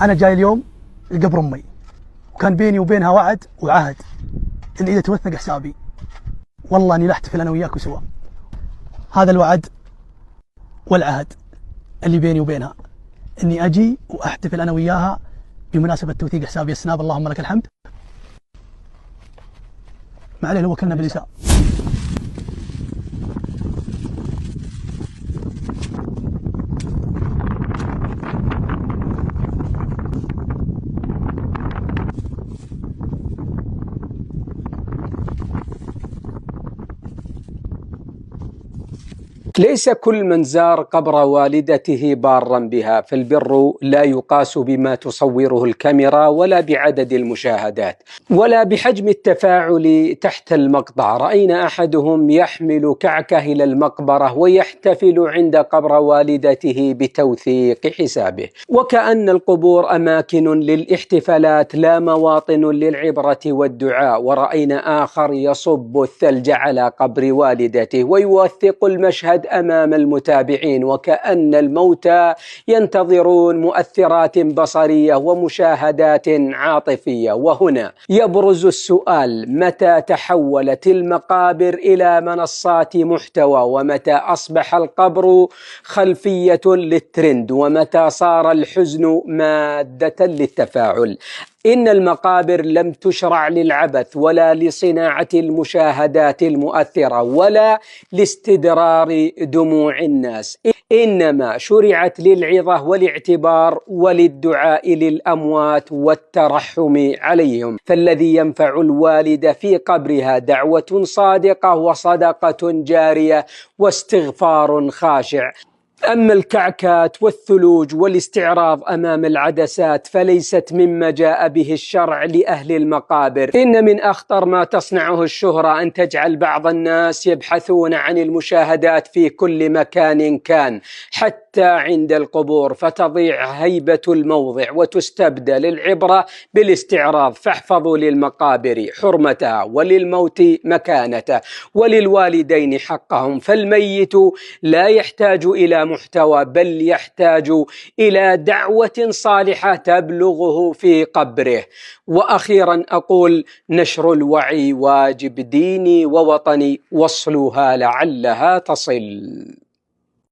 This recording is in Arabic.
أنا جاي اليوم لقبر أمي، وكان بيني وبينها وعد وعهد إن إذا توثق حسابي والله إني لا أحتفل أنا وياك سوا. هذا الوعد والعهد اللي بيني وبينها، إني أجي وأحتفل أنا وياها بمناسبة توثيق حسابي السناب. اللهم لك الحمد. ما عليه لو وكلنا باليسار. ليس كل من زار قبر والدته بارا بها، فالبر لا يقاس بما تصوره الكاميرا ولا بعدد المشاهدات ولا بحجم التفاعل تحت المقطع. رأينا أحدهم يحمل كعكة إلى المقبرة ويحتفل عند قبر والدته بتوثيق حسابه، وكأن القبور أماكن للاحتفالات لا مواطن للعبرة والدعاء. ورأينا آخر يصب الثلج على قبر والدته ويوثق المشهد أمام المتابعين، وكأن الموتى ينتظرون مؤثرات بصرية ومشاهدات عاطفية. وهنا يبرز السؤال: متى تحولت المقابر إلى منصات محتوى؟ ومتى أصبح القبر خلفية للترند؟ ومتى صار الحزن مادة للتفاعل؟ إن المقابر لم تشرع للعبث ولا لصناعة المشاهدات المؤثرة ولا لاستدرار دموع الناس، إنما شرعت للعظة والاعتبار وللدعاء للأموات والترحم عليهم. فالذي ينفع الوالد في قبرها دعوة صادقة وصدقة جارية واستغفار خاشع. أما الكعكات والثلوج والاستعراض أمام العدسات فليست مما جاء به الشرع لأهل المقابر. إن من أخطر ما تصنعه الشهرة أن تجعل بعض الناس يبحثون عن المشاهدات في كل مكان كان، حتى عند القبور، فتضيع هيبة الموضع وتستبدل العبرة بالاستعراض. فاحفظوا للمقابر حرمتها وللموت مكانته وللوالدين حقهم، فالميت لا يحتاج إلى محتوى بل يحتاج إلى دعوة صالحة تبلغه في قبره. وأخيرا أقول: نشر الوعي واجب ديني ووطني، وصلوها لعلها تصل.